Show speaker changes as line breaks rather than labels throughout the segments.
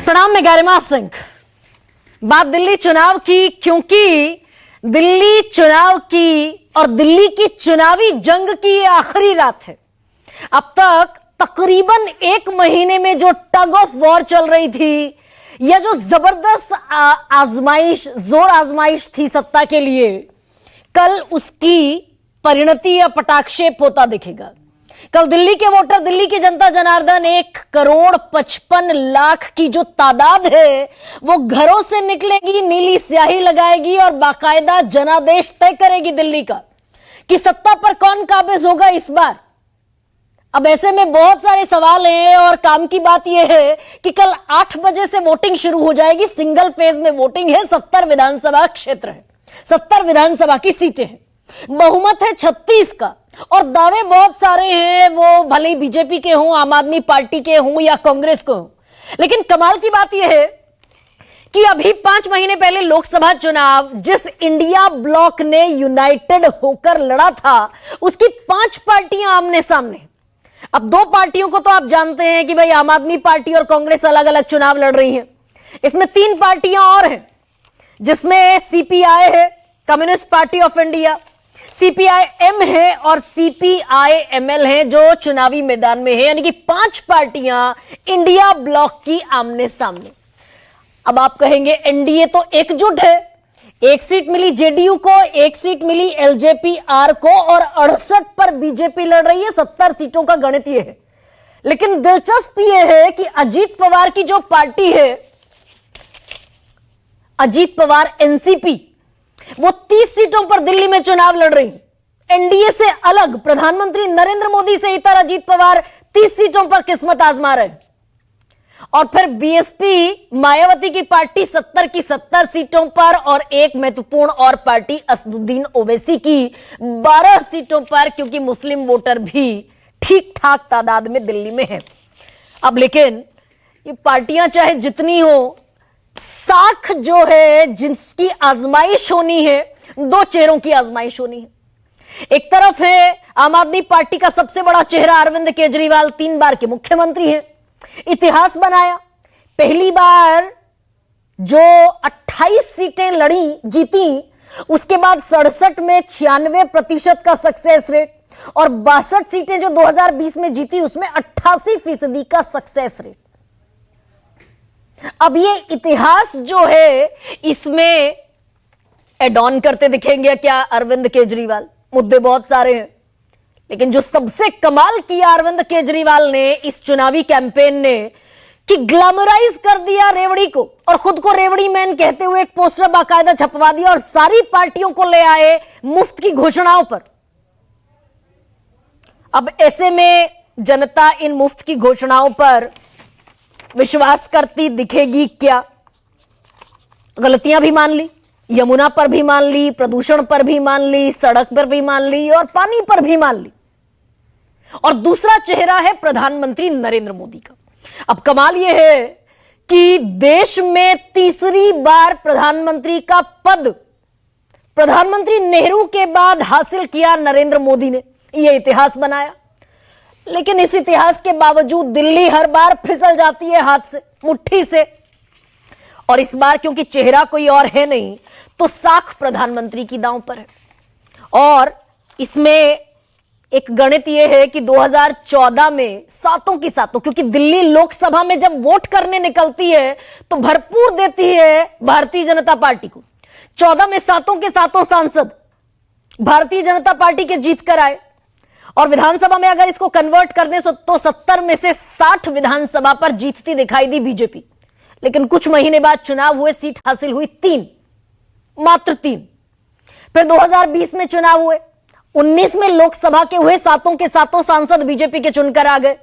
प्रणाम, मैं गरिमा सिंह। बात दिल्ली चुनाव की, क्योंकि दिल्ली चुनाव की और दिल्ली की चुनावी जंग की ये आखिरी रात है। अब तक तकरीबन एक महीने में जो टग ऑफ वॉर चल रही थी, या जो जबरदस्त आजमाइश, जोर आजमाइश थी सत्ता के लिए, कल उसकी परिणति या पटाक्षेप होता दिखेगा। कल दिल्ली के वोटर, दिल्ली की जनता जनार्दन 1,55,00,000 की जो तादाद है, वो घरों से निकलेगी, नीली स्याही लगाएगी और बाकायदा जनादेश तय करेगी दिल्ली का कि सत्ता पर कौन काबिज होगा इस बार। अब ऐसे में बहुत सारे सवाल हैं और काम की बात यह है कि कल 8 बजे से वोटिंग शुरू हो जाएगी। सिंगल फेज में वोटिंग है। 70 विधानसभा क्षेत्र है, 70 विधानसभा की सीटें हैं, बहुमत है 36 का, और दावे बहुत सारे हैं, वो भले ही बीजेपी के हों, आम आदमी पार्टी के हों या कांग्रेस को हों। लेकिन कमाल की बात यह है कि अभी 5 महीने पहले लोकसभा चुनाव जिस इंडिया ब्लॉक ने यूनाइटेड होकर लड़ा था, उसकी 5 पार्टियां आमने सामने। अब 2 पार्टियों को तो आप जानते हैं कि भाई आम आदमी पार्टी और कांग्रेस अलग अलग चुनाव लड़ रही हैं। इसमें 3 पार्टियां और हैं, जिसमें सीपीआई है, communist party of India, CPI-M है और सीपीआई-एमएल है, जो चुनावी मैदान में है। यानी कि 5 पार्टियां इंडिया ब्लॉक की आमने सामने। अब आप कहेंगे एनडीए तो एकजुट है, 1 सीट मिली जेडीयू को, 1 सीट मिली एलजेपी-आर को और 68 पर बीजेपी लड़ रही है। 70 सीटों का गणित यह है। लेकिन दिलचस्प यह है कि अजीत पवार की जो पार्टी है, अजीत पवार एनसीपी, वो 30 सीटों पर दिल्ली में चुनाव लड़ रही है। एनडीए से अलग प्रधानमंत्री नरेंद्र मोदी से इतर अजीत पवार 30 सीटों पर किस्मत आजमा रहे हैं। और फिर बीएसपी मायावती की पार्टी 70 की 70 सीटों पर, और एक महत्वपूर्ण और पार्टी असदुद्दीन ओवैसी की 12 सीटों पर, क्योंकि मुस्लिम वोटर भी ठीक ठाक तादाद में दिल्ली में है। अब लेकिन ये पार्टियां चाहे जितनी हो, साख जो है जिसकी आजमाइश होनी है, 2 चेहरों की आजमाइश होनी है। एक तरफ है आम आदमी पार्टी का सबसे बड़ा चेहरा अरविंद केजरीवाल, 3 बार के मुख्यमंत्री हैं, इतिहास बनाया। पहली बार जो 28 सीटें लड़ी, जीती, उसके बाद 67 में 96% का सक्सेस रेट, और 62 सीटें जो 2020 में जीती, उसमें 88% का सक्सेस रेट। अब ये इतिहास जो है, इसमें एड ऑन करते दिखेंगे क्या अरविंद केजरीवाल? मुद्दे बहुत सारे हैं, लेकिन जो सबसे कमाल किया अरविंद केजरीवाल ने इस चुनावी कैंपेन ने, कि ग्लैमराइज कर दिया रेवड़ी को, और खुद को रेवड़ी मैन कहते हुए एक पोस्टर बाकायदा छपवा दिया, और सारी पार्टियों को ले आए मुफ्त की घोषणाओं पर। अब ऐसे में जनता इन मुफ्त की घोषणाओं पर विश्वास करती दिखेगी क्या? गलतियां भी मान ली, यमुना पर भी मान ली, प्रदूषण पर भी मान ली, सड़क पर भी मान ली, और पानी पर भी मान ली। और दूसरा चेहरा है प्रधानमंत्री नरेंद्र मोदी का। अब कमाल यह है कि देश में तीसरी बार प्रधानमंत्री का पद प्रधानमंत्री नेहरू के बाद हासिल किया नरेंद्र मोदी ने। यह इतिहास बनाया। लेकिन इस इतिहास के बावजूद दिल्ली हर बार फिसल जाती है हाथ से, मुट्ठी से। और इस बार क्योंकि चेहरा कोई और है नहीं, तो साख प्रधानमंत्री की दांव पर है। और इसमें एक गणित यह है कि 2014 में सातों की सातों, क्योंकि दिल्ली लोकसभा में जब वोट करने निकलती है तो भरपूर देती है भारतीय जनता पार्टी को। 14 में सातों के सातों सांसद भारतीय जनता पार्टी के जीत कर आए। और विधानसभा में अगर इसको कन्वर्ट कर दें तो 70 में से 60 विधानसभा पर जीतती दिखाई दी बीजेपी। लेकिन कुछ महीने बाद चुनाव हुए, सीट हासिल हुई 3, मात्र 3। फिर 2020 में चुनाव हुए, 19 में लोकसभा के हुए, सातों के सातों सांसद बीजेपी के चुनकर आ गए।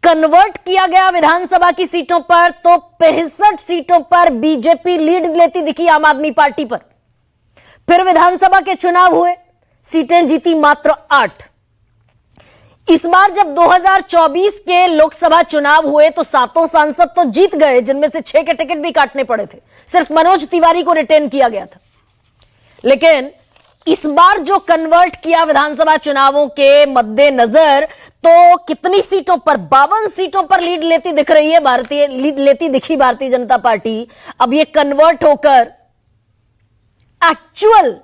कन्वर्ट किया गया विधानसभा की सीटों पर, तो 65 सीटों पर बीजेपी लीड लेती दिखी आम आदमी पार्टी पर। फिर विधानसभा के चुनाव हुए, सीटें जीती मात्र 8। इस बार जब 2024 के लोकसभा चुनाव हुए तो सातों सांसद तो जीत गए, जिनमें से 6 के टिकट भी काटने पड़े थे। सिर्फ मनोज तिवारी को रिटेन किया गया था। लेकिन इस बार जो कन्वर्ट किया विधानसभा चुनावों के मद्देनजर, तो कितनी सीटों पर, 52 सीटों पर लीड लेती दिख रही है भारतीय जनता पार्टी। अब ये कन्वर्ट होकर एक्चुअल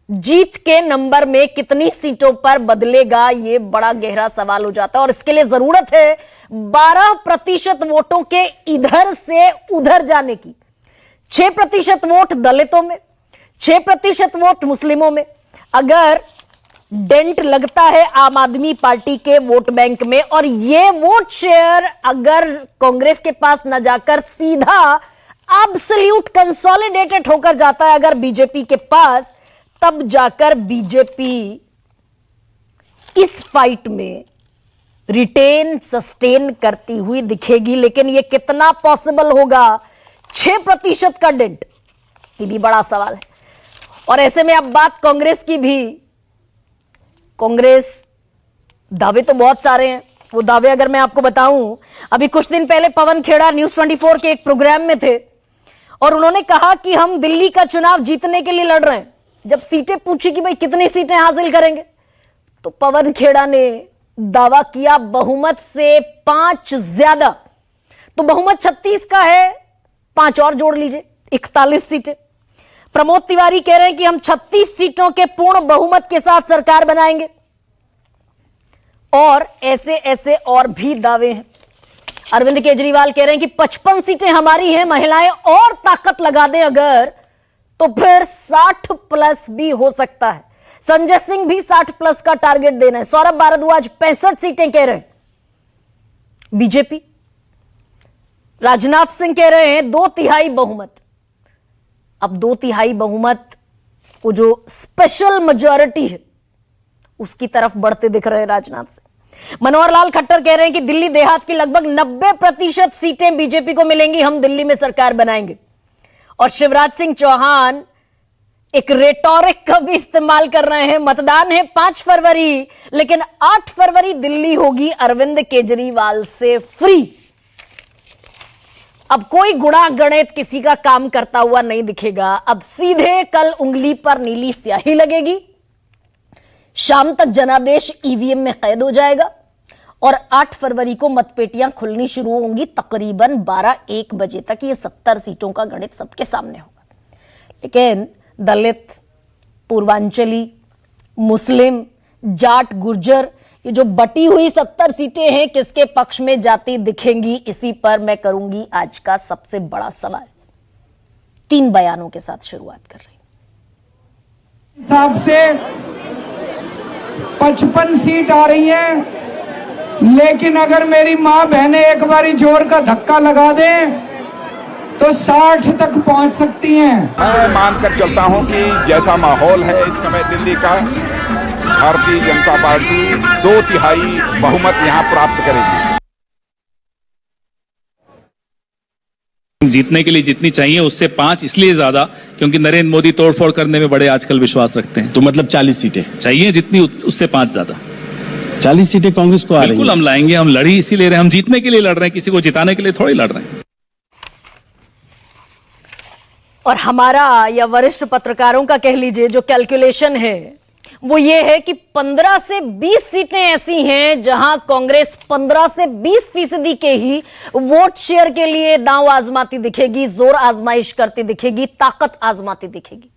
जीत के नंबर में कितनी सीटों पर बदलेगा, ये बड़ा गहरा सवाल हो जाता है। और इसके लिए जरूरत है 12% वोटों के इधर से उधर जाने की। 6% वोट दलितों में, 6% वोट मुस्लिमों में। अगर डेंट लगता है आम आदमी पार्टी के वोट बैंक में, और ये वोट शेयर अगर कांग्रेस के पास न जाकर सीधा एब्सोल्यूट कंसोलिडेटेड होकर जाता है अगर बीजेपी के पास, तब जाकर बीजेपी इस फाइट में रिटेन सस्टेन करती हुई दिखेगी। लेकिन यह कितना पॉसिबल होगा, 6% का डेंट, ये भी बड़ा सवाल है। और ऐसे में अब बात कांग्रेस की भी, कांग्रेस दावे तो बहुत सारे हैं। वो दावे अगर मैं आपको बताऊं, अभी कुछ दिन पहले पवन खेड़ा न्यूज़ 24 के एक प्रोग्राम में थे और उन्होंने कहा कि हम दिल्ली का चुनाव जीतने के लिए लड़ रहे हैं। जब सीटें पूछी कि भाई कितनी सीटें हासिल करेंगे, तो पवन खेड़ा ने दावा किया बहुमत से 5 ज्यादा। तो बहुमत 36 का है, 5 और जोड़ लीजिए, 41 सीटें। प्रमोद तिवारी कह रहे हैं कि हम 36 सीटों के पूर्ण बहुमत के साथ सरकार बनाएंगे। और ऐसे ऐसे और भी दावे हैं। अरविंद केजरीवाल कह रहे हैं कि 55 सीटें हमारी हैं, महिलाएं और ताकत लगा दें अगर, तो फिर 60+ भी हो सकता है। संजय सिंह भी 60+ का टारगेट देना है। सौरभ भारद्वाज 65 सीटें कह रहे हैं। बीजेपी, राजनाथ सिंह कह रहे हैं 2/3 बहुमत। अब 2/3 बहुमत को जो स्पेशल मेजॉरिटी है उसकी तरफ बढ़ते दिख रहे हैं राजनाथ सिंह। मनोहर लाल खट्टर कह रहे हैं कि दिल्ली देहात की लगभग 90% सीटें बीजेपी को मिलेंगी, हम दिल्ली में सरकार बनाएंगे। और शिवराज सिंह चौहान एक रेटोरिक का भी इस्तेमाल कर रहे हैं। मतदान है 5 फरवरी, लेकिन 8 फरवरी दिल्ली होगी अरविंद केजरीवाल से फ्री। अब कोई गुणा गणित किसी का काम करता हुआ नहीं दिखेगा। अब सीधे कल उंगली पर नीली स्याही लगेगी, शाम तक जनादेश ईवीएम में कैद हो जाएगा और 8 फरवरी को मतपेटियां खुलनी शुरू होंगी तकरीबन 12-1 बजे तक। ये 70 सीटों का गणित सबके सामने होगा। लेकिन दलित, पूर्वांचली, मुस्लिम, जाट, गुर्जर, ये जो बटी हुई 70 सीटें हैं, किसके पक्ष में जाती दिखेंगी, इसी पर मैं करूंगी आज का सबसे बड़ा सवाल। 3 बयानों के साथ शुरुआत कर रही हूं।
हिसाब से 55 सीट आ रही हैं, लेकिन अगर मेरी मां बहनें एक बारी जोर का धक्का लगा दें तो 60 तक पहुंच सकती हैं।
मैं मानकर चलता हूं कि जैसा माहौल है इस समय दिल्ली का, भारतीय जनता पार्टी 2/3 बहुमत यहां प्राप्त करेगी।
जीतने के लिए जितनी चाहिए उससे 5 इसलिए ज्यादा क्योंकि नरेंद्र मोदी तोड़फोड़ करने में बड़े आजकल विश्वास रखते हैं।
तो मतलब 40 सीटें
चाहिए जितनी, उससे 5 ज्यादा।
40 सीटें कांग्रेस को आ रही हैं।
बिल्कुल हम लाएंगे, हम लड़ी इसीलिए रहे, हम जीतने के लिए लड़ रहे हैं, किसी को जिताने के लिए थोड़ी लड़ रहे हैं।
और हमारा या वरिष्ठ पत्रकारों का कह लीजिए जो कैलकुलेशन है वो ये है कि 15 से 20 सीटें ऐसी हैं जहां कांग्रेस 15 से 20% के ही वोट शेयर के लिए दांव आजमाती दिखेगी, जोर आजमाइश करती दिखेगी, ताकत आजमाती दिखेगी।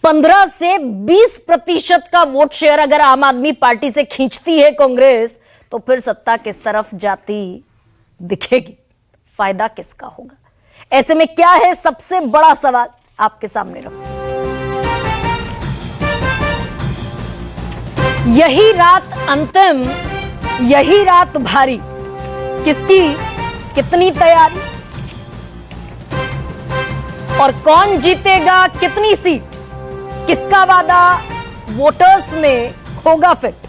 15 से 20% का वोट शेयर अगर आम आदमी पार्टी से खींचती है कांग्रेस, तो फिर सत्ता किस तरफ जाती दिखेगी, फायदा किसका होगा। ऐसे में क्या है सबसे बड़ा सवाल, आपके सामने रखो। यही रात अंतिम, यही रात भारी, किसकी कितनी तैयारी और कौन जीतेगा कितनी सीट, किसका वादा वोटर्स में होगा फिट।